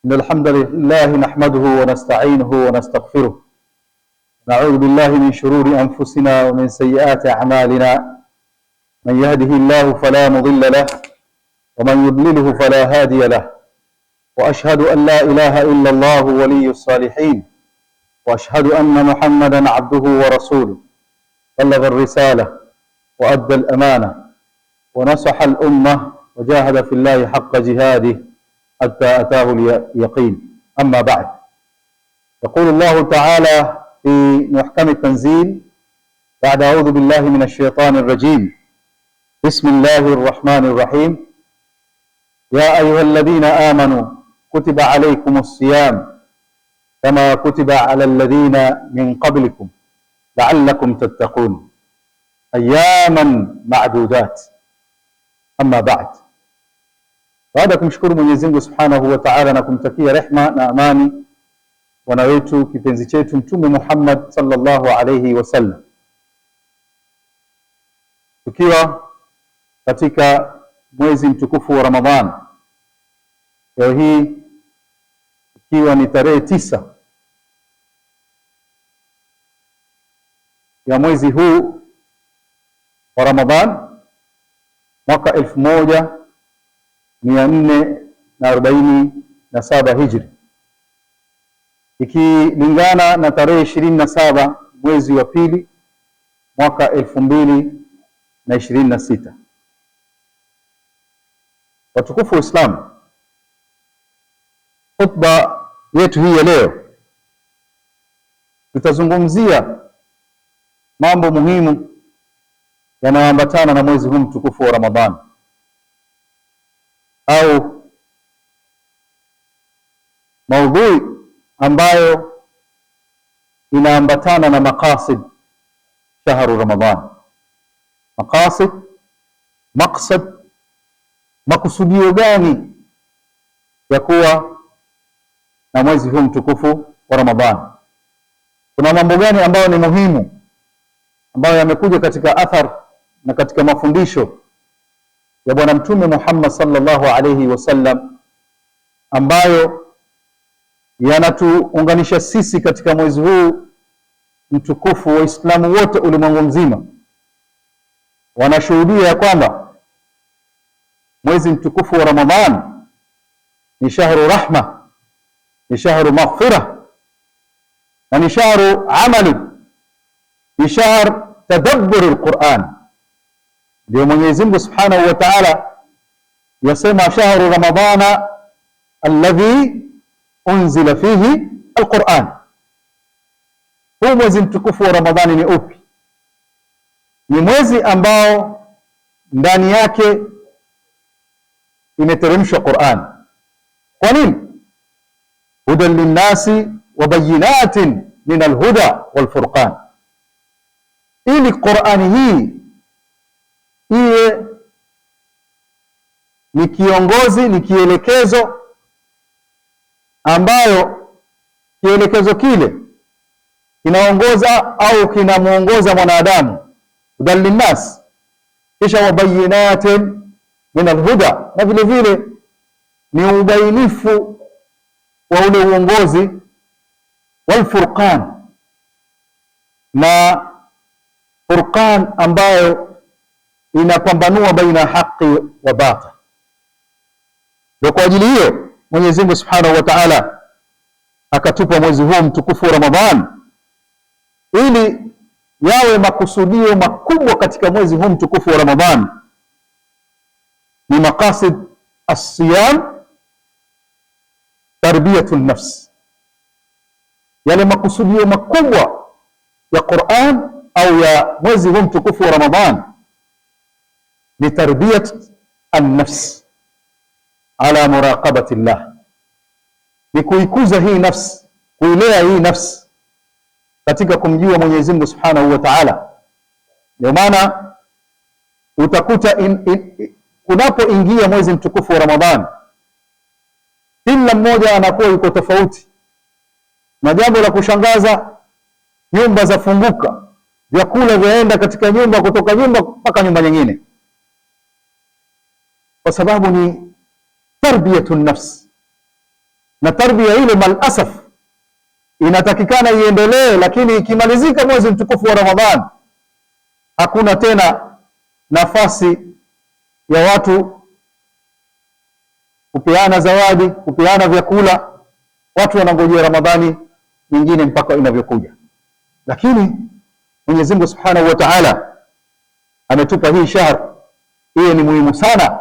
إن الحمد لله نحمده ونستعينه ونستغفره، نعوذ بالله من شرور أنفسنا ومن سيئات أعمالنا، من يهده الله فلا مضل له ومن يضلله فلا هادي له، وأشهد أن لا إله إلا الله ولي الصالحين، وأشهد أن محمدا عبده ورسوله، بلغ الرسالة وأدى الأمانة ونصح الأمة وجاهد في الله حق جهاده حتى أتاه اليقين. أما بعد، يقول الله تعالى في محكم التنزيل بعد أعوذ بالله من الشيطان الرجيم: بسم الله الرحمن الرحيم. يا أيها الذين آمنوا كتب عليكم الصيام كما كتب على الذين من قبلكم لعلكم تتقون أياما معدودات. أما بعد. Baada ya kumshukuru Mwenyezi Mungu Subhanahu wa Ta'ala na kumtakia rehma na amani bwana wetu kipenzi chetu Mtume Muhammad sallallahu alayhi wasallam, tukiwa katika mwezi mtukufu wa Ramadhan, leo hii ikiwa ni tarehe 9 ya mwezi huu wa Ramadhan mwaka 1447 Hijri, ikilingana na tarehe 27 mwezi wa pili mwaka 2026. Watukufu wa Islam, khutba yetu hii ya leo tutazungumzia mambo muhimu yanayoambatana na mwezi huu mtukufu wa Ramadhani, au maudhui ambayo inaambatana na maqasid shahru Ramadhan. Maqasid, maqsad, makusudio gani ya kuwa na mwezi huu mtukufu wa Ramadhan? Kuna mambo gani ambayo ni muhimu ambayo yamekuja katika athar na katika mafundisho ya Bwana Mtume Muhammad sallallahu alayhi wasallam ambayo yanatuunganisha sisi katika mwezi huu mtukufu. Waislamu wote ulimwengu mzima wanashuhudia ya kwamba mwezi mtukufu wa Ramadhan ni shahru rahma, ni shahru maghfira, na ni shahru amali, ni shahr tadabbur alquran. Ndio Mwenyezi Mungu Subhanahu wa Ta'ala yasema shahru ramadhana alladhi unzila fihi alquran. Huu mwezi mtukufu wa Ramadhani ni upi? Ni mwezi ambao ndani yake imeteremshwa Qur'an. Kwa nini? Hudan linnasi wa bayinatin min alhuda walfurqan, ili Qur'ani hii iwe ni kiongozi, ni kielekezo ambayo kielekezo kile kinaongoza au kinamuongoza mwanadamu, hudan linnas, kisha wabayinatin min alhuda, na vile vile ni ubainifu wa ule uongozi, walfurqan, na furqan ambayo inapambanua baina haki wa batil. Ndio kwa ajili hiyo Mwenyezi Mungu Subhanahu wa Ta'ala akatupa mwezi huu mtukufu wa Ramadhan ili yawe makusudio makubwa katika mwezi huu mtukufu wa Ramadhan ni maqasid as-siyam, tarbiyatu an-nafs. Yale makusudio makubwa ya Qur'an au ya mwezi huu mtukufu wa Ramadhan ni tarbiyat an-nafs ala muraqabati Allah, ni kuikuza hii nafsi, kuilea hii nafsi katika kumjua Mwenyezi Mungu Subhanahu wa Ta'ala. Ndio maana utakuta unapoingia mwezi mtukufu wa Ramadhan, kila mmoja anakuwa yuko tofauti, na jambo la kushangaza, nyumba zafunguka, vyakula vyaenda katika nyumba, kutoka nyumba mpaka nyumba nyingine, kwa sababu ni tarbiyatu nafs, na tarbia ile malasaf inatakikana iendelee, lakini ikimalizika mwezi mtukufu wa Ramadhan hakuna tena nafasi ya watu kupeana zawadi, kupeana vyakula. Watu wanangojea Ramadhani nyingine mpaka inavyokuja. Lakini Mwenyezi Mungu Subhanahu wa Ta'ala ametupa hii shahr, hiyo ni muhimu sana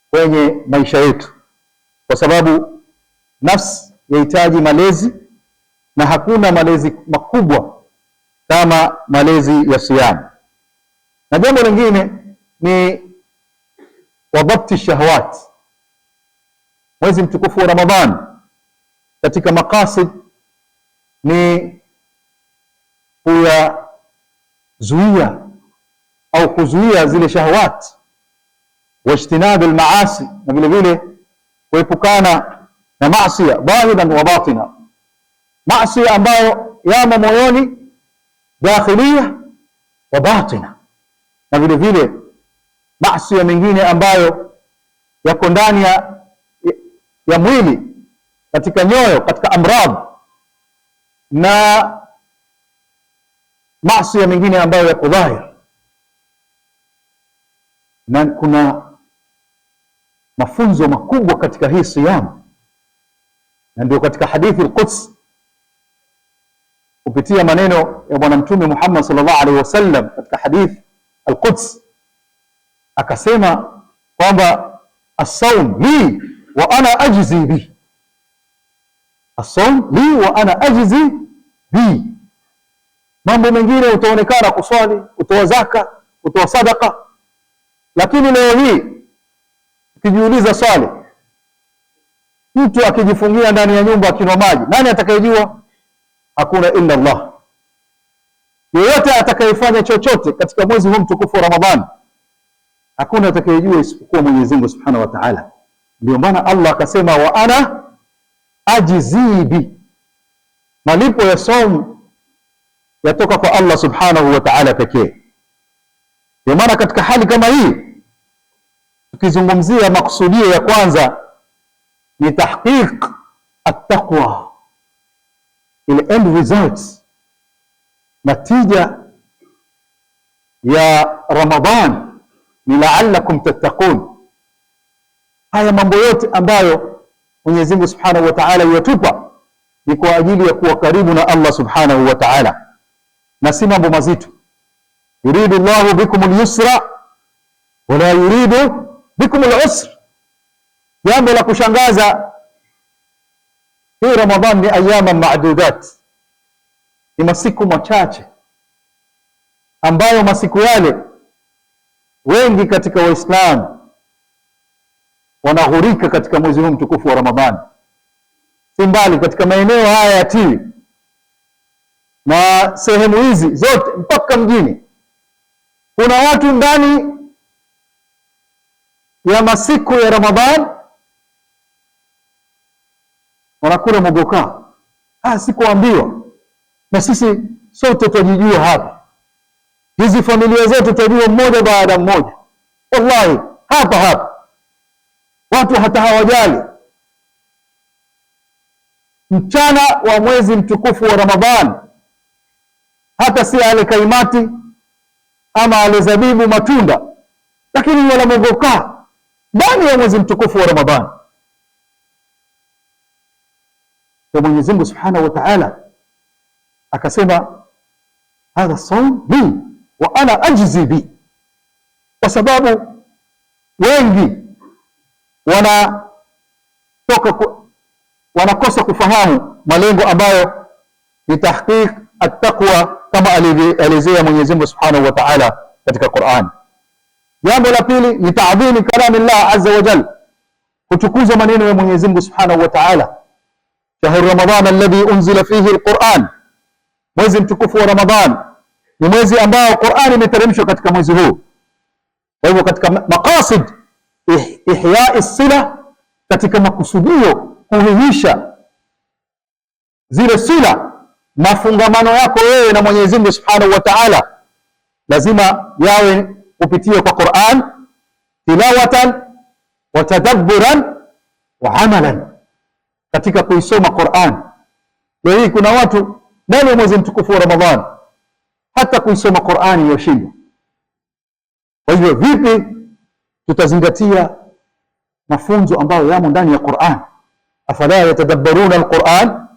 kwenye maisha yetu, kwa sababu nafsi yahitaji malezi, na hakuna malezi makubwa kama malezi ya siyam. Na jambo lingine ni wadhabti shahawat. Mwezi mtukufu wa Ramadhan katika maqasid ni kuyazuia au kuzuia zile shahawat, wajtinab almaasi, na vile vile kuepukana na maasi dhahiran wa batina, maasi ambayo yamo moyoni, dakhilia wa batina, na vile vile maasi mengine ambayo yako ndani ya mwili, katika nyoyo, katika amrad, na maasi mengine ambayo yako dhahir. Na kuna mafunzo makubwa katika hii siyam, na ndio katika hadithi al-Quds kupitia maneno ya Bwana Mtume Muhammad sallallahu alaihi wasallam katika hadith al-Quds akasema kwamba as-sawm li wa ana ajzi bi, as-sawm li wa ana ajzi bi. Mambo mengine utaonekana kuswali, kutoa zaka, kutoa sadaka, lakini leo hii ukijiuliza swali, mtu akijifungia ndani ya nyumba akinywa maji, nani atakayejua? Hakuna illa Allah. Yeyote atakayefanya chochote katika mwezi huu mtukufu wa Ramadhani, hakuna atakayejua isipokuwa Mwenyezi Mungu Subhanahu wa Ta'ala. Ndio maana Allah akasema wa ana ajzibi, malipo ya saum yatoka kwa Allah Subhanahu wa Ta'ala pekee. Ndio maana katika hali kama hii tukizungumzia maksudio ya kwanza ni tahqiq at-taqwa, ile end results, natija ya Ramadhan ni la'allakum tattaqun. Haya mambo yote ambayo Mwenyezi Mungu Subhanahu wa Ta'ala yatupa ni kwa ajili ya kuwa karibu na Allah Subhanahu wa Ta'ala, na si mambo mazito. Yuridu Allahu bikum al-yusra wa la yuridu bikum al-usra. Jambo la kushangaza, hii Ramadhan ni ayama ma'dudat, ni masiku machache ambayo masiku yale wengi katika Waislamu wanaghurika katika mwezi huu mtukufu wa Ramadhani. Si mbali katika maeneo haya ya Tiwi na sehemu hizi zote mpaka mjini, kuna watu ndani ya masiku ya Ramadhani wanakula mogoka. Sikuambiwa, na sisi sote tunajijua hapa, hizi familia zetu tunajua mmoja baada mmoja. Wallahi hapa watu hata hawajali mchana wa mwezi mtukufu wa Ramadhan, hata si ale kaimati ama ale zabibu matunda, lakini wala mogoka ndani ya mwezi mtukufu wa Ramadhan. Kwa Mwenyezi Mungu Subhanahu wa Ta'ala akasema hadha sawm li wa ana ajzi bi, kwa sababu wengi wanakosa kufahamu malengo ambayo ni tahqiq at-taqwa kama alielezea Mwenyezi Mungu Subhanahu wa Ta'ala katika Qur'an. Jambo la pili ni ta'dhimi kalamillah azza wa jalla, kutukuza maneno ya Mwenyezi Mungu Subhanahu wa Ta'ala. Shahru Ramadhan alladhi unzila fihi al-Qur'an, mwezi mtukufu wa Ramadhan ni mwezi ambao Qur'an imeteremshwa katika mwezi huu. Kwa hivyo katika maqasid ihya as-sila, katika makusudio kuhuisha zile sila, mafungamano yako wewe na Mwenyezi Mungu Subhanahu wa Ta'ala, lazima yawe kupitia kwa Qur'an, tilawatan wa tadabburan wa amalan. katika kuisoma Qur'an. Leo hii kuna watu ndani ya mwezi mtukufu wa Ramadhani hata kuisoma Qur'ani yashindwa. Kwa hivyo vipi tutazingatia mafunzo ambayo yamo ndani ya Qur'an? Afala yatadabbaruna al-Qur'an,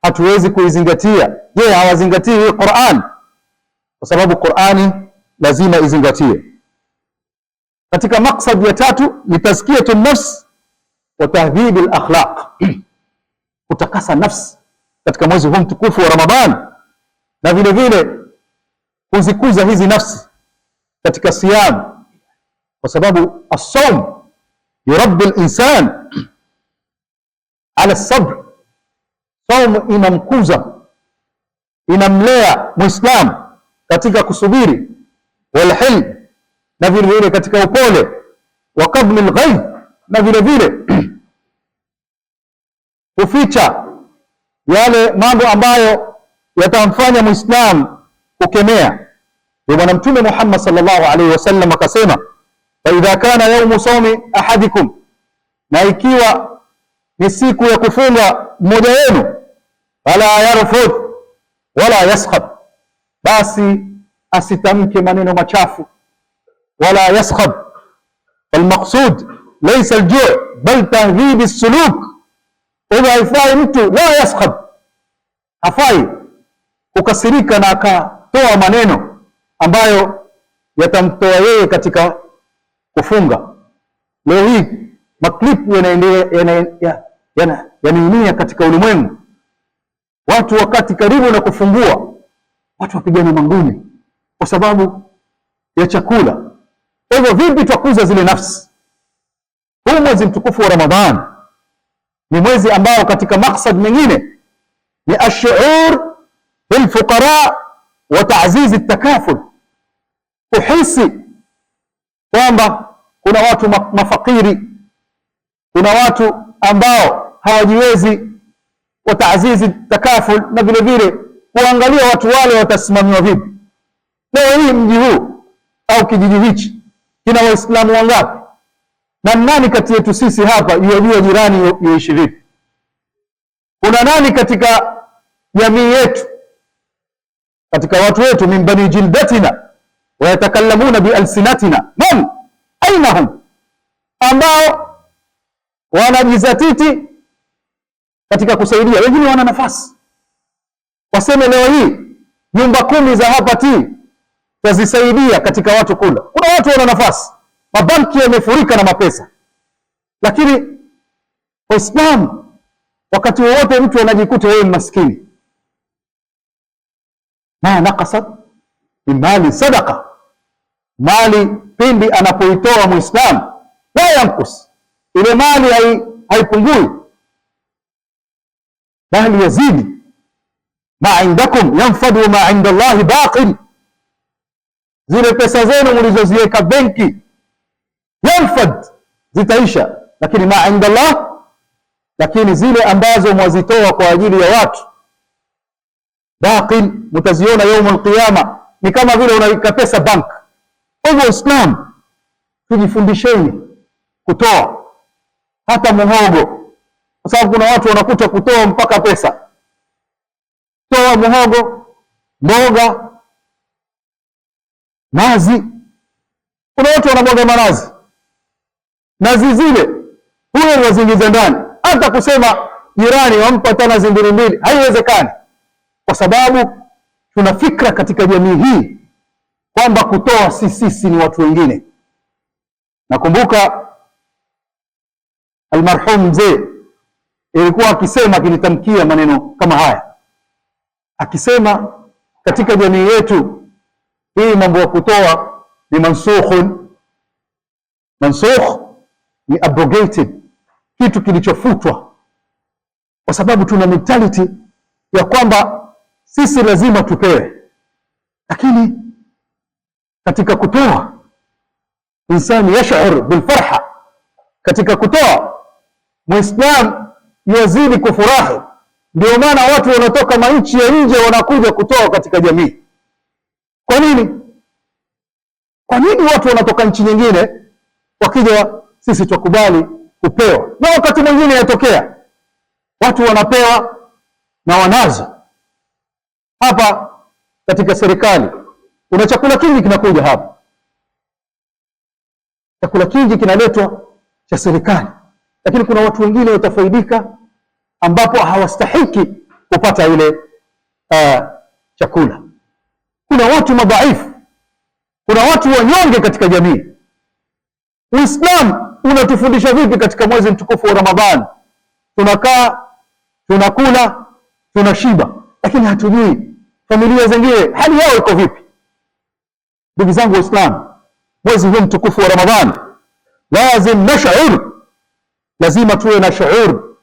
hatuwezi kuizingatia. Je, hawazingatii hii Qur'an? Kwa sababu Qur'ani lazima izingatie. Katika maksad ya tatu ni tazkiyatu nafs wa tahdhib al-akhlaq, kutakasa nafsi katika mwezi huu mtukufu wa Ramadhan, na vile vile kuzikuza hizi nafsi katika siyam, kwa sababu as-sawm yurabbi al-insan ala as-sabr. Sawm inamkuza, inamlea Muislam katika kusubiri, walhilm, na vile vile katika upole, wa kadhmi al-ghayz, na vile vile kuficha yale mambo ambayo yatamfanya Muislam kukemea. Ndio Bwana Mtume Muhammad sallallahu alaihi wasallam akasema, fa idha kana yawmu sawmi ahadikum, na ikiwa ni siku ya kufunga mmoja wenu, fala yarfuth wala yaskhab, basi asitamke maneno machafu, wala yaskhab. Falmaqsud laysa al-ju' bal tahdhib as-suluk. Huwa haifai mtu la yaskhab, hafai kukasirika na akatoa maneno ambayo yatamtoa yeye katika kufunga. Leo hii maklipu yanaenea katika ulimwengu, watu wakati karibu na kufungua, watu wapigana mangumi kwa sababu ya chakula. Kwa hivyo vipi twakuza zile nafsi? Huu mwezi mtukufu wa Ramadhan ni mwezi ambao katika maksad mengine ni ash-shu'ur bil fuqara wa ta'ziz at-takaful, kuhisi kwamba kuna watu mafakiri, kuna watu ambao hawajiwezi, wa ta'ziz at-takaful, na vile vile kuangalia watu wale watasimamiwa vipi. Leo hii mji huu au kijiji hichi kina Waislamu wangapi? Na nani kati yetu sisi hapa yajua jirani yuishi vipi? Kuna nani katika jamii yetu, katika watu wetu, min bani jildatina wa yatakallamuna bi alsinatina, man aina hum, ambao wanajizatiti katika kusaidia wengine? Wana nafasi waseme leo hii nyumba 10 za hapa tazisaidia katika watu kula. Kuna watu wana nafasi, mabanki yamefurika na mapesa, lakini Uislamu wakati wowote mtu anajikuta yeye maskini. Ma naqasat min mali sadaqa, mali pindi anapoitoa Muislamu la yankus, ile mali haipungui bali yazidi. Ma indakum yanfadu ma inda Allahi baqin, zile pesa zenu mlizoziweka benki yanfad, zitaisha, lakini ma inda Allah, lakini zile ambazo mwazitoa kwa ajili ya watu baqin, mtaziona يوم القيامة, ni kama vile unaweka pesa bank. Kwa hivyo Islam, tujifundisheni kutoa hata muhogo, kwa sababu kuna watu wanakuta kutoa mpaka pesa. Toa muhogo, mboga, nazi. Kuna watu wanamwaga manazi, nazi zile huyo wazingiza ndani, hata kusema jirani wampa tena zimbili mbili haiwezekani, kwa sababu tuna fikra katika jamii hii kwamba kutoa sisi ni watu wengine. Nakumbuka almarhum mzee ilikuwa akisema, akinitamkia maneno kama haya, akisema katika jamii yetu hii mambo ya kutoa ni mansukhun. Mansukh ni abrogated, kitu kilichofutwa, kwa sababu tuna mentality ya kwamba sisi lazima tupewe. Lakini katika kutoa insani yash'ur bilfarha, katika kutoa Muislam yazidi kufurahi. Ndio maana watu wanatoka manchi ya nje wanakuja kutoa katika jamii. Kwa nini? Kwa nini watu wanatoka nchi nyingine wakija sisi tukubali kupewa? Na wakati mwingine yatokea watu wanapewa na wanazo. Hapa katika serikali kuna chakula kingi kinakuja hapa, chakula kingi kinaletwa cha serikali, lakini kuna watu wengine watafaidika ambapo hawastahiki kupata ile chakula. Kuna watu madhaifu, kuna watu wanyonge katika jamii. Uislamu unatufundisha vipi katika mwezi mtukufu wa Ramadhani? Tunakaa, tunakula, tunashiba, lakini hatujui familia zingine hali yao iko vipi. Ndugu zangu Waislamu, mwezi huu mtukufu wa Ramadhani lazima tuwe na shuur,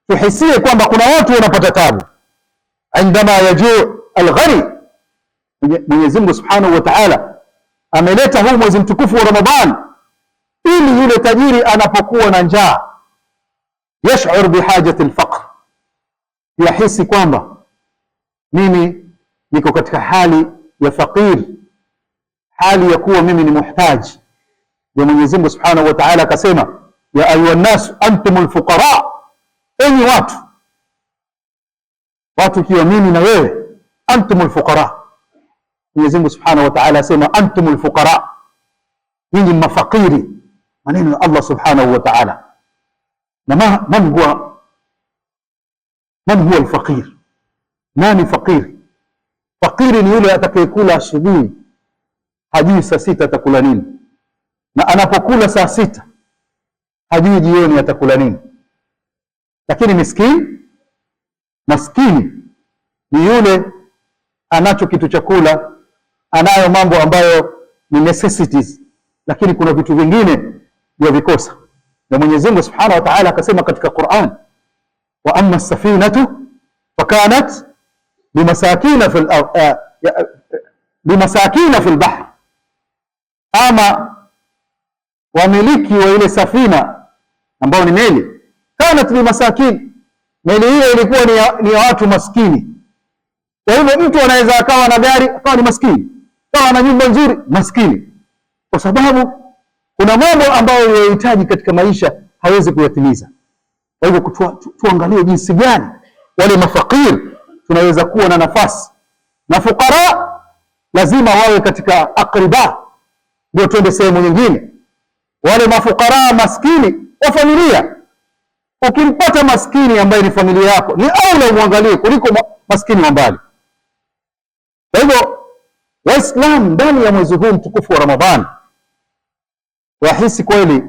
tuhisie kwamba kuna watu wanapata tabu. Indama yajuu alghani, Mwenyezi Mungu Subhanahu wa Ta'ala ameleta huu mwezi mtukufu wa Ramadhani ili yule tajiri anapokuwa na njaa yash'ur bihajati alfaqr, yahisi kwamba mimi niko katika hali ya fakir, hali ya kuwa mimi ni muhtaji. Ya Mwenyezi Mungu Subhanahu wa Ta'ala akasema, ya ayuha nas antumul fuqara, enyi watu kiwa mimi na wewe, antumul fuqara. Mwenyezi Mungu Subhanahu wa Ta'ala asema antumul fuqara, nyinyi mafakiri. Maneno ya Allah Subhanahu wa Ta'ala. Na man huwa alfaqir? Nani fakiri? Fakiri ni yule atakayekula asubuhi hajui saa 6 atakula nini, na anapokula saa 6 hajui jioni atakula nini. Lakini maskini ni yule anacho kitu cha kula, anayo mambo ambayo ni necessities, lakini kuna vitu vingine vya vikosa. Na Mwenyezi Mungu Subhanahu wa Ta'ala akasema katika Qur'an, wa amma as-safinatu fakanat limasakina fil bahr, ama wamiliki wa ile safina ambao ni meli, kanat limasakin, meli hiyo ilikuwa ni ya watu maskini. Kwa hivyo mtu anaweza akawa na gari akawa ni maskini, akawa na nyumba nzuri maskini, kwa sababu kuna mambo ambayo yanahitaji katika maisha hawezi kuyatimiza. Kwa hivyo tuangalie jinsi gani wale mafakir tunaweza kuwa na nafasi, na fukara lazima wawe katika aqriba, ndio twende sehemu nyingine. Wale mafukara maskini wa familia, ukimpata maskini ambaye ni familia yako, ni aula umwangalie kuliko maskini wa mbali. Kwa hivyo Waislamu ndani ya mwezi huu mtukufu wa Ramadhani wahisi kweli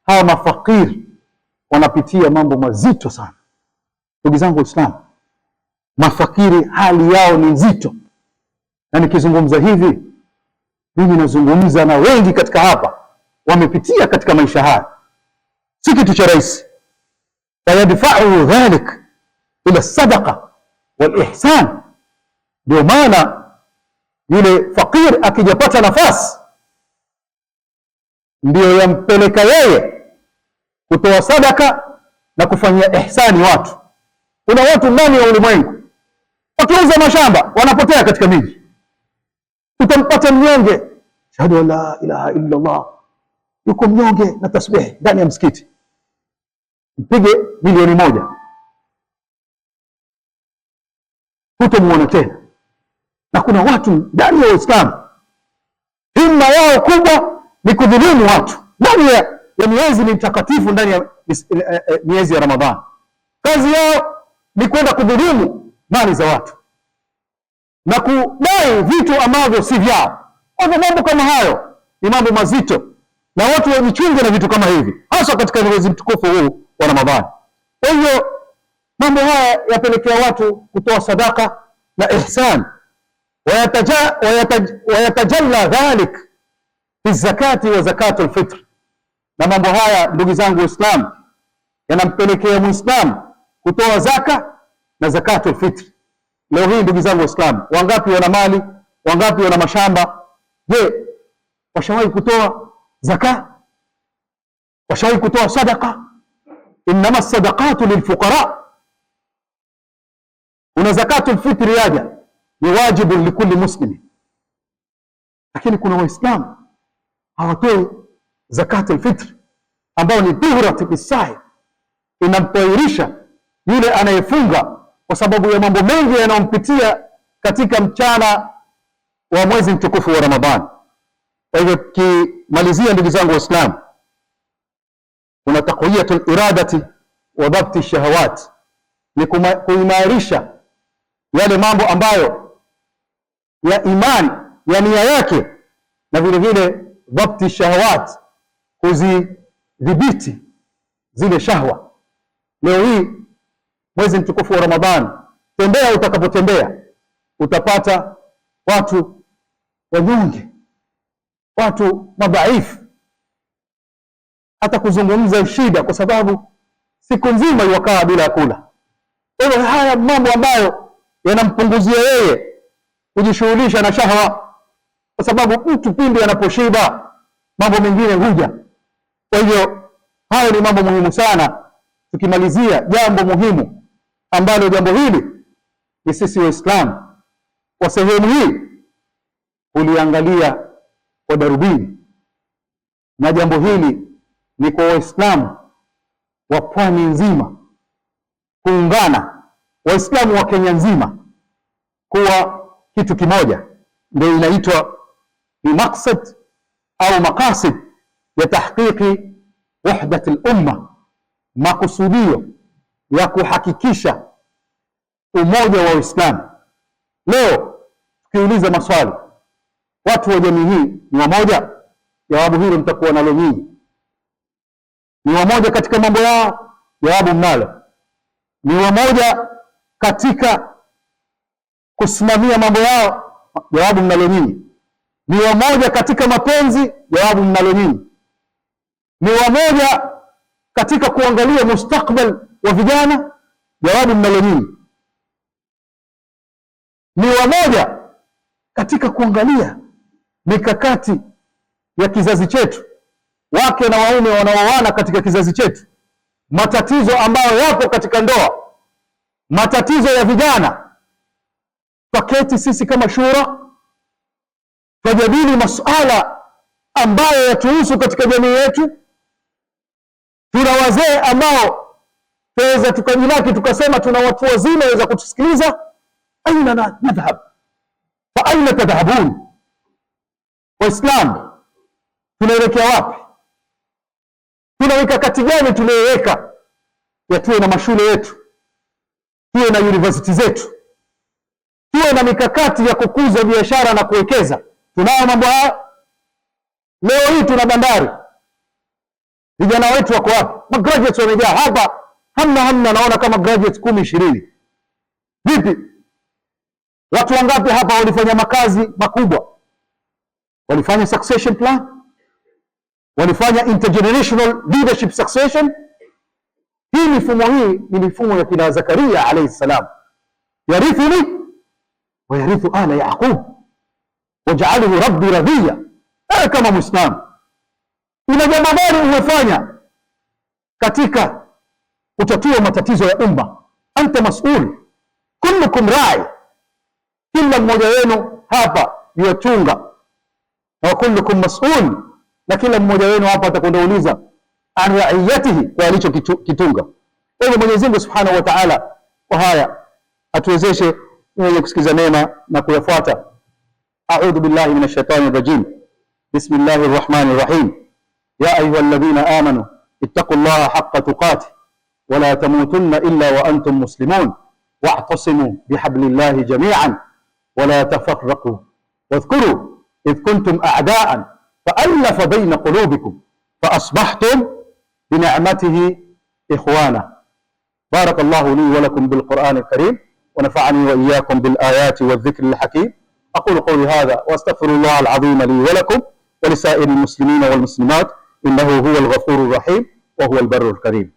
hawa mafakiri wanapitia mambo mazito sana. Ndugu zangu Waislamu, mafakiri hali yao ni nzito, na nikizungumza hivi mimi nazungumza na wengi katika hapa wamepitia katika maisha haya, si kitu cha rahisi. Fayadfa'u dhalik ila sadaqa wal ihsan. Ndio maana yule fakir akijapata nafasi ndio yampeleka yeye kutoa sadaka na kufanyia ihsani watu. Kuna watu ndani ya ulimwengu wakiuza mashamba wanapotea katika miji. Utampata mnyonge, shahadu la ilaha illa Allah, yuko mnyonge na tasbih ndani ya msikiti, mpige milioni 1, hutamuona tena. Na kuna watu ndani ya Uislamu himma yao kubwa ni kudhulumu watu ndani ya miezi mitakatifu, ndani ya miezi ya Ramadhani. Kazi yao ni kwenda kudhulumu mali za watu na kudai vitu ambavyo si vyao. Kwa mambo kama hayo ni mambo mazito, na watu wajichunge na vitu kama hivi, hasa katika mwezi mtukufu huu wa Ramadhani. Kwa hiyo mambo haya yapelekea watu kutoa sadaka na ihsan, wayatajalla dhalik fi zakati wa zakatul fitr. Na mambo haya ndugu zangu Waislamu yanampelekea Muislamu kutoa zaka na zakatul fitr. Leo hii ndugu zangu Waislamu, wangapi wana mali, wangapi wana mashamba? Je, washawahi kutoa zaka? Washawahi kutoa sadaka? Innama sadaqatu lilfuqara. Una zakatul fitr yaja ni wajibu likulli muslimi, lakini kuna Waislamu hawatoi zakatul fitr ambao ni dhuhrat bisahi, inamtahirisha yule anayefunga kwa sababu ya mambo mengi yanayompitia katika mchana wa mwezi mtukufu wa Ramadhani. Kwa hivyo kimalizia, ndugu zangu Waislamu, kuna taqwiyatul iradati wa dhabti shahawat, ni kuimarisha yale mambo ambayo ya imani ya nia yake, na vile vile dhabti shahawat, kuzidhibiti zile shahwa. Leo hii mwezi mtukufu wa Ramadhani, tembea utakapotembea, utapata watu wanyonge, watu madhaifu, hata kuzungumza shida, kwa sababu siku nzima yukaa bila kula. Kwa hiyo haya mambo ambayo yanampunguzia yeye kujishughulisha na shahwa, kwa sababu mtu pindi anaposhiba mambo mengine huja. Kwa hivyo hayo ni mambo muhimu sana. Tukimalizia, jambo muhimu ambalo jambo hili ni sisi Waislamu kwa sehemu hii uliangalia kwa darubini, na jambo hili ni kwa Waislamu wa pwani nzima kuungana, Waislamu wa Kenya nzima kuwa kitu kimoja. Ndio inaitwa ni maksad au maqasid ya tahqiqi wahdat al-umma, makusudio ya kuhakikisha umoja wa Uislamu. Leo tukiuliza maswali, watu wa jamii hii ni wamoja? Jawabu hilo mtakuwa nalo nyinyi. Ni wamoja katika mambo yao? Jawabu mnalo. Ni wamoja katika kusimamia mambo yao? Jawabu mnalo nyinyi. Ni wamoja katika mapenzi? Jawabu mnalo nyinyi. Ni wamoja katika kuangalia mustakbal wa vijana? Jawabu mnalo nyinyi. Ni wamoja katika kuangalia mikakati ya kizazi chetu, wake na waume wanaoana katika kizazi chetu, matatizo ambayo yapo katika ndoa, matatizo ya vijana. Paketi sisi kama shura tujadili masuala ambayo yatuhusu katika jamii yetu. Tuna wazee ambao tuweza tukajilaki tukasema tuna watu wazima waweza kutusikiliza. Aina nadhhab fa aina tadhhabun? Waislamu tunaelekea wapi? Tuna mikakati gani tunayoweka ya tuwe na mashule yetu, tuwe na university zetu, tuwe na mikakati ya kukuza biashara na kuwekeza? Tunao mambo haya? Leo hii tuna bandari, vijana wetu wako wapi? Magraduates wamejaa hapa, hamna naona kama graduates 10-20. Vipi? Watu wangapi hapa walifanya makazi makubwa? Walifanya succession plan, walifanya intergenerational leadership succession. Hii mifumo hii ni mifumo ya kina Zakaria alayhi salam, yarithuni wa yarithu ala Yaqub waj'alhu rabbi radiya. Kama Muislamu una jambo gani umefanya katika kutatua matatizo ya umma? Anta mas'ul, kullukum ra'i, kila mmoja wenu hapa yachunga, wa kullukum mas'ul, na kila mmoja wenu hapa atakwenda uliza an ra'iyatihi, kwa alichokitunga. Kwa hivyo Mwenyezi Mungu Subhanahu wa Ta'ala kwa haya atuwezeshe wenye kusikiza mema na kuyafuata. A'udhu billahi minash shaitani rajim. Bismillahir rahmanir rahim. Ya ayyuhalladhina amanu ittaqullaha haqqa tuqatih wa la tamutunna illa wa antum muslimun wa'tasimu bihablillahi jami'an wa la tafarraqu wadhkuru idh kuntum a'da'an fa'alafa bayna qulubikum فأصبحتم بنعمته إخوانا. بارك الله لي ولكم بالقرآن الكريم ونفعني وإياكم بالآيات والذكر الحكيم. أقول قولي هذا وأستغفر الله العظيم لي ولكم ولسائر المسلمين والمسلمات، إنه هو الغفور الرحيم وهو البر الكريم.